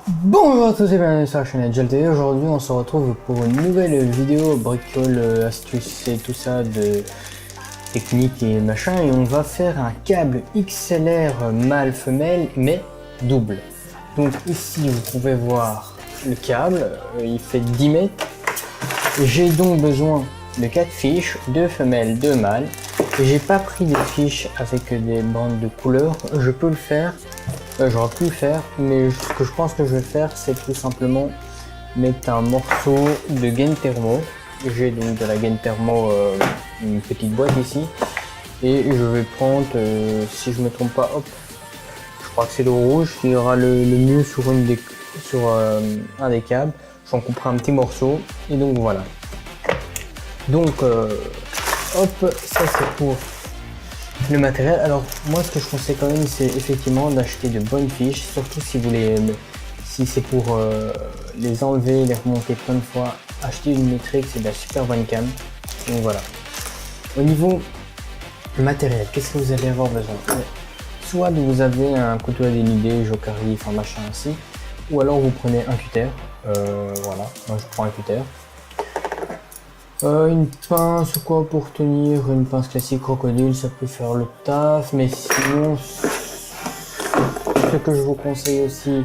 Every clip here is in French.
Bonjour à tous et bienvenue sur la chaîne GLTV. Aujourd'hui on se retrouve pour une nouvelle vidéo bricole, astuces et tout ça de technique et machin, et on va faire un câble XLR mâle femelle mais double. Donc ici vous pouvez voir le câble, il fait 10 mètres. J'ai donc besoin de 4 fiches, 2 femelles, 2 mâles. J'ai pas pris des fiches avec des bandes de couleurs, je peux le faire. J'aurais pu le faire, mais ce que je pense que je vais faire, c'est tout simplement mettre un morceau de gaine thermo. J'ai donc de la gaine thermo, une petite boîte ici, et je vais prendre, si je me trompe pas, hop, je crois que c'est le rouge, il y aura le mieux sur un des câbles. J'en couperai un petit morceau, et donc voilà. Donc, hop, ça c'est pour le matériel. Alors moi ce que je conseille quand même, c'est effectivement d'acheter de bonnes fiches, surtout si vous si c'est pour les enlever, les remonter plein de fois. Acheter une métrique, c'est de la super bonne cam. Donc voilà. Au niveau matériel, qu'est-ce que vous allez avoir besoin? Soit vous avez un couteau à dénuder, jokari, enfin machin ainsi, ou alors vous prenez un cutter. Voilà, moi je prends un cutter. Une pince ou quoi pour tenir, une pince classique crocodile, ça peut faire le taf, mais sinon ce que je vous conseille aussi,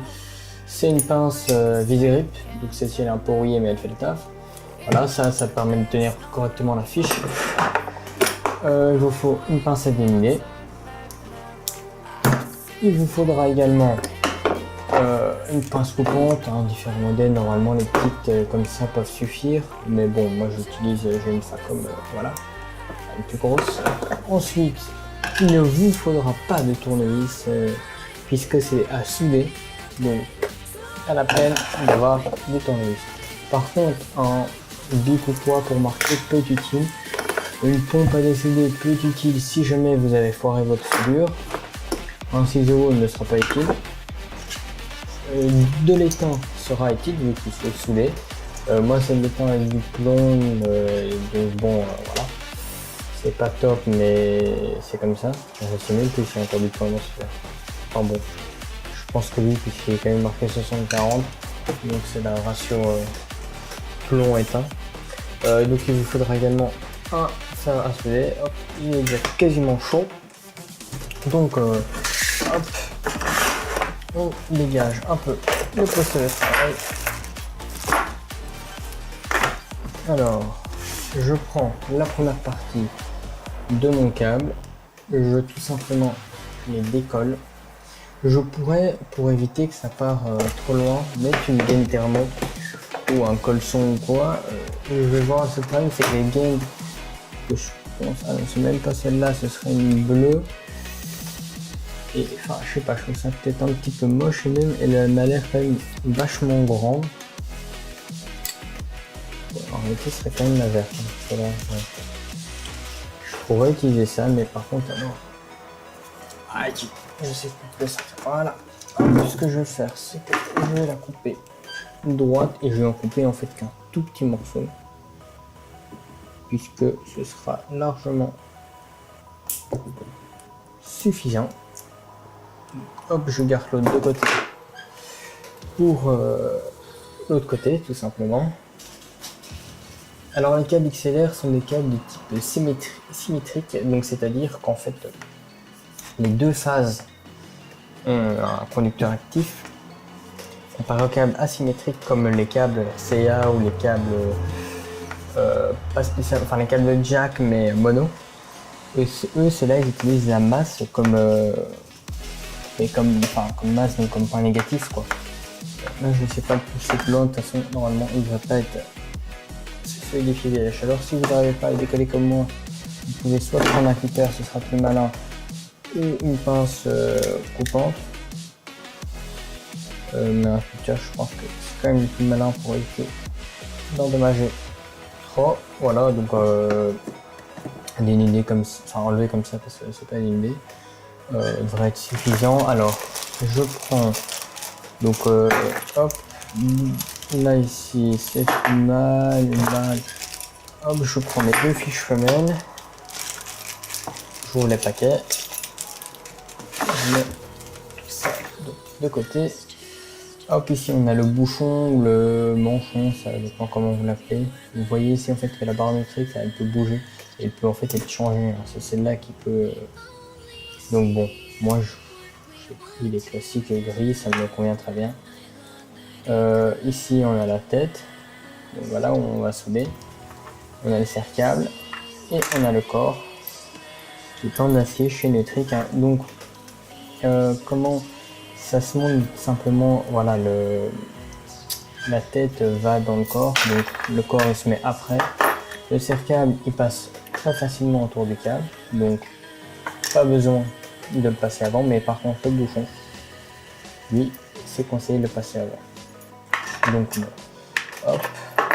c'est une pince Viserip. Donc celle-ci elle est un peu rouillée mais elle fait le taf. Voilà, ça permet de tenir correctement la fiche. Il vous faut une pince à dénuder. Il vous faudra également une pince coupante, hein, différents modèles, normalement les petites comme ça peuvent suffire, mais bon moi j'utilise, j'ai une Facom, voilà, une plus grosse. Ensuite il ne vous faudra pas de tournevis puisque c'est à souder, donc à la peine d'avoir des tournevis. Par contre un bic ou quoi pour marquer peut être utile, une pompe à dessouder peut être utile si jamais vous avez foiré votre soudure, un ciseau ne sera pas utile. De l'étang sera utile vu qu'il faut souder. Moi c'est de l'étang avec du plomb, donc bon voilà, c'est pas top mais c'est comme ça. Je sais même plus s'il y a encore du plomb dans ce fer. Enfin bon, je pense que oui puisqu'il est quand même marqué 60-40, donc c'est la ratio plomb étain. Donc il vous faudra également un fer à souder. Hop, il est déjà quasiment chaud, donc hop, on dégage un peu le poste de travail. Alors, je prends la première partie de mon câble, je tout simplement les décolle. Je pourrais, pour éviter que ça part trop loin, mettre une gaine thermo ou un colson ou quoi. Je vais voir, ce problème c'est que les gaines que je pense, ah non c'est même pas celle-là, ce serait une bleue. Et enfin, je sais pas, je trouve ça peut-être un petit peu moche et même elle m'a l'air quand même vachement grande. Ouais, en réalité, ce serait quand même la verte. Hein, là, ouais. Je pourrais utiliser ça, mais par contre, alors. Aïe, je sais plus ça. Voilà. Ce que je vais faire, c'est que je vais la couper droite et je vais en couper en fait qu'un tout petit morceau. Puisque ce sera largement suffisant. Hop, je garde l'autre de côté pour l'autre côté, tout simplement. Alors les câbles XLR sont des câbles de type symétrique, donc c'est-à-dire qu'en fait les deux phases ont un conducteur actif. Comparé aux câbles asymétriques comme les câbles RCA ou les câbles pas spécial, enfin les câbles jack mais mono. Eux, ceux-là, ils utilisent la masse comme comme masse, donc comme point négatif quoi. Là je sais pas pousser plus loin, de toute façon normalement il ne devrait pas être solidifié de la chaleur. Si vous n'arrivez pas à le décoller comme moi, vous pouvez soit prendre un cutter, ce sera plus malin, ou une pince coupante. Mais un cutter, je pense que c'est quand même le plus malin pour éviter d'endommager trop. Voilà, donc dénuder comme ça, enfin enlever comme ça parce que c'est pas dénudé. Devrait être suffisant. Alors je prends donc hop, là ici c'est une mâle, hop, je prends les deux fiches femelles, j'ouvre les paquets, je mets tout ça de côté, Hop, ici on a le bouchon ou le manchon, ça dépend comment vous l'appelez. Vous voyez ici en fait que la barre métrique, elle peut bouger. Et elle peut en fait être changée. C'est celle-là qui peut... Donc bon, moi j'ai pris les classiques gris, ça me convient très bien. Ici on a la tête. Donc voilà où on va solder. On a le serre-câble. Et on a le corps. Qui est en acier chez Neutrik. Hein. Donc comment ça se monte simplement, voilà, la tête va dans le corps, donc le corps il se met après. Le serre-câble il passe très facilement autour du câble, donc pas besoin de le passer avant, mais par contre le bouchon, lui, c'est conseillé de le passer avant. Donc bon, hop,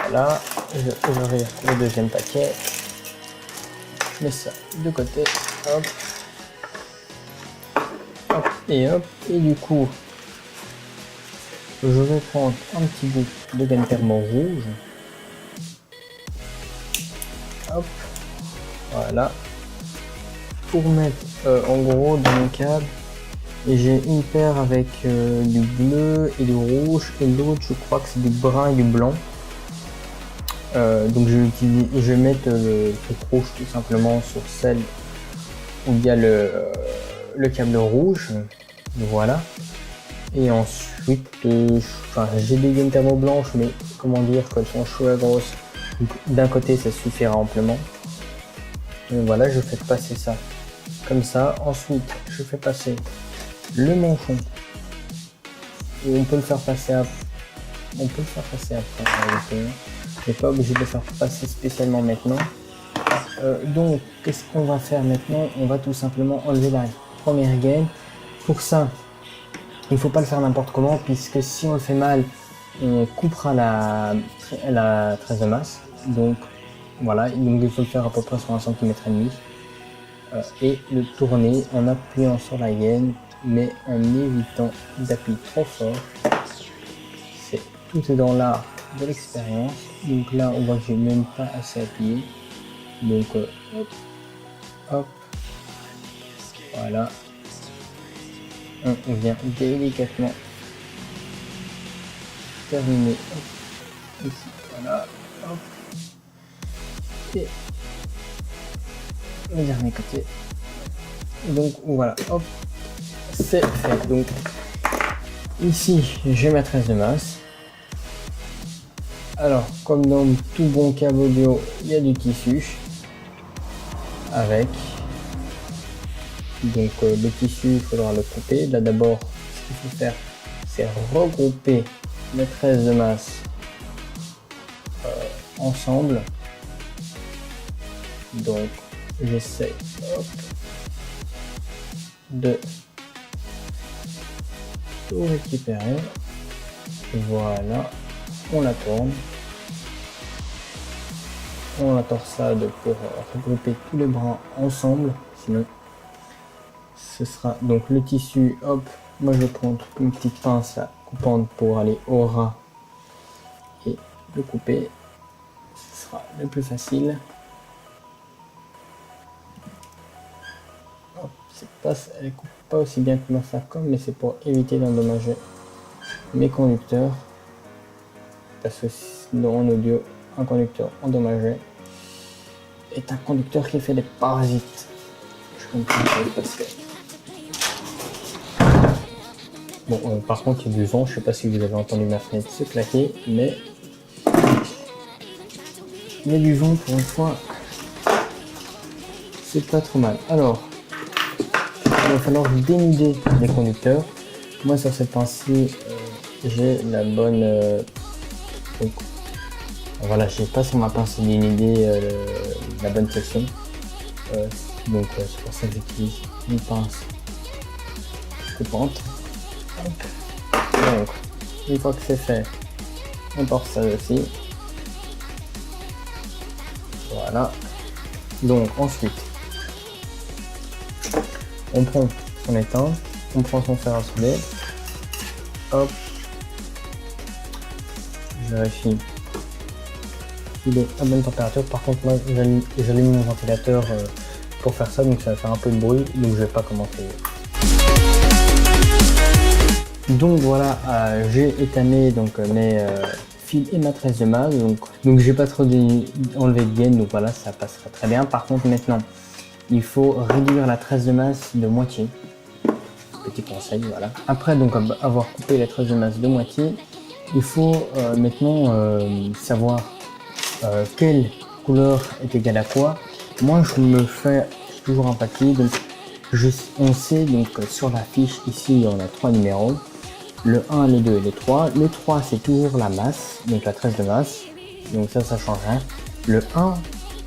voilà, j'ouvre le deuxième paquet, je mets ça de côté, hop. Hop, et du coup, je vais prendre un petit bout de gaine thermo rouge. Hop, voilà. Pour mettre en gros dans mon câble, et j'ai une paire avec du bleu et du rouge, et l'autre je crois que c'est du brun et du blanc. Donc je vais mettre le truc rouge tout simplement sur celle où il y a le câble rouge, voilà. Et ensuite j'ai des gaines thermo blanches, mais comment dire qu'elles sont chouette grosses, d'un côté ça suffira amplement. Et voilà, je fais passer ça comme ça. Ensuite je fais passer le manchon, et on peut le faire passer après, on n'est pas obligé de le faire passer spécialement maintenant. Donc qu'est-ce qu'on va faire maintenant? On va tout simplement enlever la première gaine. Pour ça, il ne faut pas le faire n'importe comment, puisque si on le fait mal, on coupera la tresse de masse. Donc voilà, donc il faut le faire à peu près sur 1,5 cm. Et le tourner en appuyant sur la gaine, mais en évitant d'appuyer trop fort. Tout est dans l'art de l'expérience. Donc là, on voit que j'ai même pas assez appuyé. Donc hop, hop, voilà. On vient délicatement terminer hop, ici, voilà, hop, et le dernier côté. Donc voilà, hop, c'est fait. Donc ici, j'ai ma tresse de masse. Alors, comme dans tout bon câble audio, il y a du tissu avec. Donc le tissu, il faudra le couper. Là d'abord, ce qu'il faut faire, c'est regrouper les tresses de masse ensemble. Donc j'essaie de tout récupérer. Voilà, on la tourne. On la torsade pour regrouper tous les bras ensemble, sinon ce sera donc le tissu. Hop, moi je prends une petite pince là, coupante pour aller au ras et le couper, ce sera le plus facile. Hop, elle coupe pas aussi bien que ma Facom, mais c'est pour éviter d'endommager mes conducteurs, parce que sinon en audio, un conducteur endommagé est un conducteur qui fait des parasites. Je comprends pas ce que c'est. Bon, par contre, il y a du vent. Je sais pas si vous avez entendu ma fenêtre se claquer, mais il y a du vent pour une fois. C'est pas trop mal. Alors, il va falloir dénuder les conducteurs. Moi, sur cette pince-ci, j'ai la bonne. Donc, voilà, j'ai pas sur ma pince dénudée la bonne section. Donc, c'est pour ça que j'utilise une pince coupante. Donc, une fois que c'est fait, on torse ça aussi. Voilà. Donc, ensuite, on prend son étain, on prend son fer à souder. Hop. Je vérifie qu'il est à bonne température. Par contre, moi, j'allume mon ventilateur pour faire ça, donc ça va faire un peu de bruit, donc je vais pas commenter. Donc voilà, j'ai étamé donc mes fils et ma tresse de masse, donc j'ai pas trop enlevé de gaine, donc voilà, ça passera très bien. Par contre maintenant, il faut réduire la tresse de masse de moitié. Petit conseil, voilà. Après donc avoir coupé la tresse de masse de moitié, il faut maintenant savoir quelle couleur est égale à quoi. Moi je me fais toujours un papier, donc on sait donc sur la fiche ici on a 3 numéros. Le 1, le 2 et le 3. Le 3 c'est toujours la masse, donc la tresse de masse. Donc ça change rien. Le 1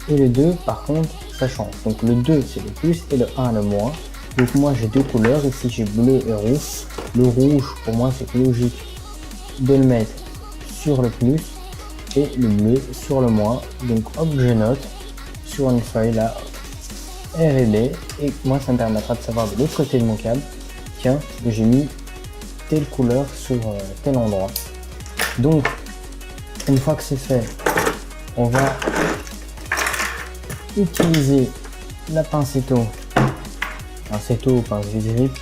et le 2 par contre ça change. Donc le 2 c'est le plus et le 1 le moins. Donc moi j'ai deux couleurs, ici j'ai bleu et rouge. Le rouge pour moi c'est logique de le mettre sur le plus et le bleu sur le moins. Donc hop je note sur une feuille là R&D et moi ça me permettra de savoir de l'autre côté de mon câble, tiens j'ai mis telle couleur sur tel endroit. Donc une fois que c'est fait, on va utiliser la pincetto, ou pince vis-grip,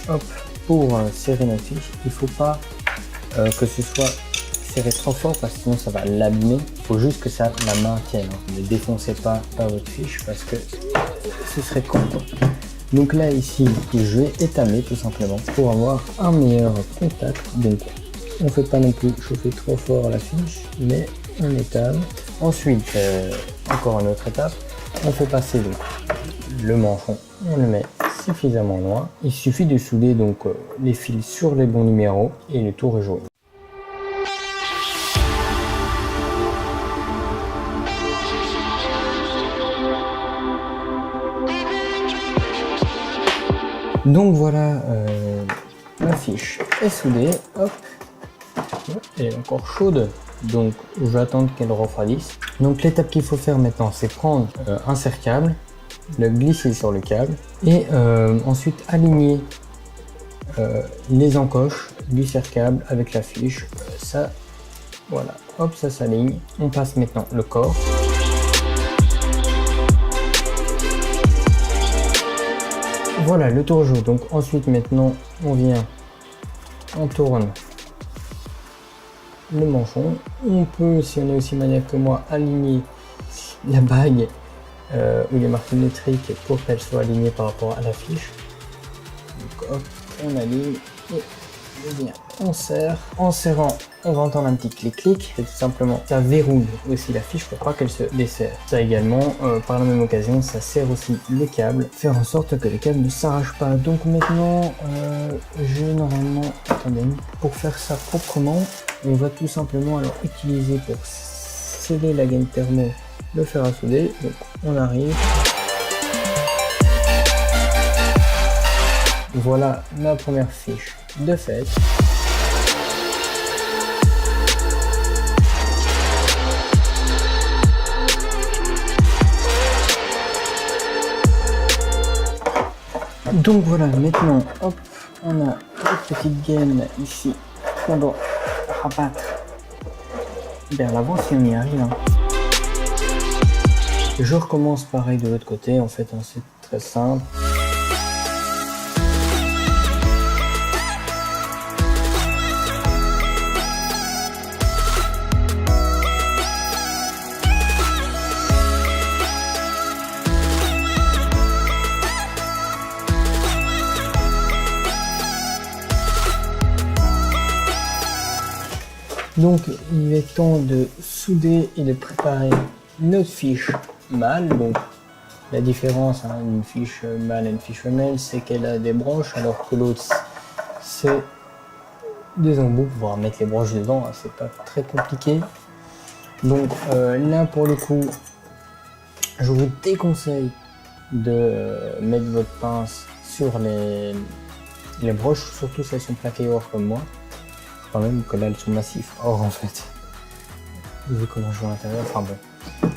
hop, pour serrer notre fiche. Il faut pas que ce soit serré trop fort parce que sinon ça va l'abîmer. Il faut juste que ça la maintienne. Ne défoncez pas votre fiche parce que ce serait con. Donc là ici je vais étamer tout simplement pour avoir un meilleur contact. Donc on fait pas non plus chauffer trop fort la fiche, mais on étame. Ensuite encore une autre étape, on fait passer donc le manchon, on le met suffisamment loin. Il suffit de souder donc les fils sur les bons numéros et le tour est joué. Donc voilà, la fiche est soudée, hop, elle est encore chaude, donc je vais attendre qu'elle refroidisse. Donc l'étape qu'il faut faire maintenant, c'est prendre un serre-câble, le glisser sur le câble et ensuite aligner les encoches du serre-câble avec la fiche. Ça, voilà, hop, ça s'aligne. On passe maintenant le corps. Voilà, le tour joue. Donc ensuite maintenant on vient, on tourne le manchon. On peut, si on est aussi maniaque que moi, aligner la bague où il est marqué métrique pour qu'elle soit alignée par rapport à la fiche. Donc hop, on aligne et bien on serre. En serrant, on va entendre un petit clic-clic. C'est tout simplement, ça verrouille aussi la fiche pour pas qu'elle se desserre. Ça également, par la même occasion, ça serre aussi le câble, faire en sorte que le câble ne s'arrache pas. Donc maintenant, j'ai normalement, attendez, pour faire ça proprement, on va tout simplement alors utiliser pour sceller la gaine thermo le fer à souder. Donc on arrive. Voilà ma première fiche de fait. Donc voilà, maintenant, hop, on a une petite gaine ici qu'on doit rabattre vers l'avant si on y arrive. Je recommence pareil de l'autre côté, en fait, c'est très simple. Donc il est temps de souder et de préparer notre fiche mâle. Donc la différence d'une fiche mâle et une fiche femelle, c'est qu'elle a des broches alors que l'autre c'est des embouts pour pouvoir mettre les broches dedans, c'est pas très compliqué. Donc là pour le coup, je vous déconseille de mettre votre pince sur les broches, surtout si elles sont plaquées or comme moi. Quand même que là elles sont massifs. Or en fait, vu comment je joue à l'intérieur, enfin bon,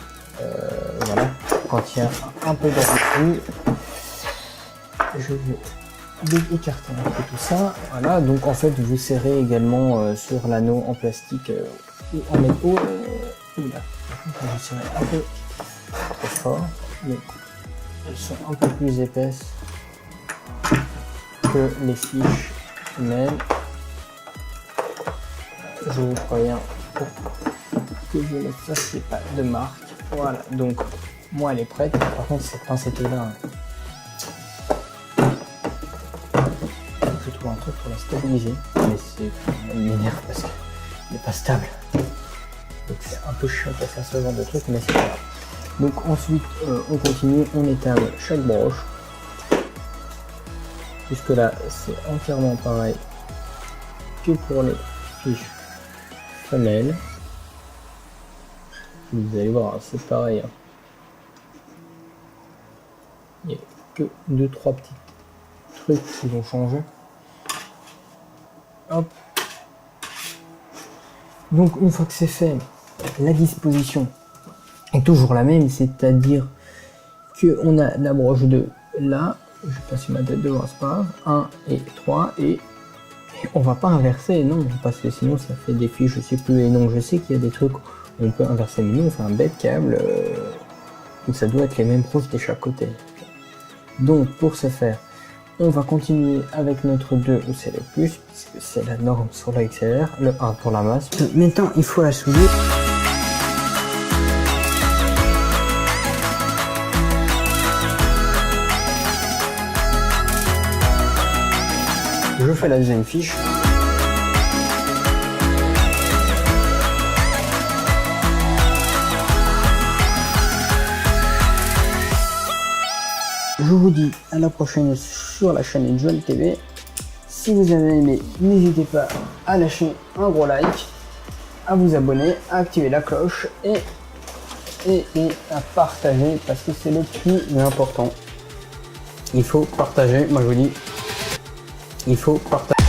voilà. Quand il y a un peu d'air dessus, je vais écarter un peu tout ça. Voilà, donc en fait vous serrez également sur l'anneau en plastique ou en métaux. Oula, je serre un peu trop fort. Donc elles sont un peu plus épaisses que les fiches même. Je vous préviens pour que je ne fasse pas de marque. Voilà, donc moi elle est prête. Par contre cette pincette là, je trouve un truc pour la stabiliser, mais c'est m'énerve parce qu'elle n'est pas stable. Donc c'est un peu chiant de faire ce genre de truc, mais c'est pas grave. Donc ensuite on continue, on étale chaque broche. Jusque là c'est entièrement pareil que pour les fiches femelles. Vous allez voir, c'est pareil. Hein. Il n'y a que 2-3 petits trucs qui vont changer. Hop. Donc une fois que c'est fait, la disposition est toujours la même, c'est-à-dire qu'on a la broche de là, je vais passer ma tête devant, c'est pas grave, 1 et 3, et on va pas inverser, non, parce que sinon ça fait des fiches, je sais plus, et non, je sais qu'il y a des trucs où on peut inverser, mais nous on fait un bête câble, donc ça doit être les mêmes broches de chaque côté. Donc pour ce faire, on va continuer avec notre 2 où c'est le plus, puisque c'est la norme sur la XLR, le 1 pour la masse. Maintenant il faut la souder. Je fais la deuxième fiche. Je vous dis à la prochaine sur la chaîne Joel TV. Si vous avez aimé, n'hésitez pas à lâcher un gros like, à vous abonner, à activer la cloche et à partager parce que c'est le plus important. Il faut partager, moi je vous dis, il faut partager.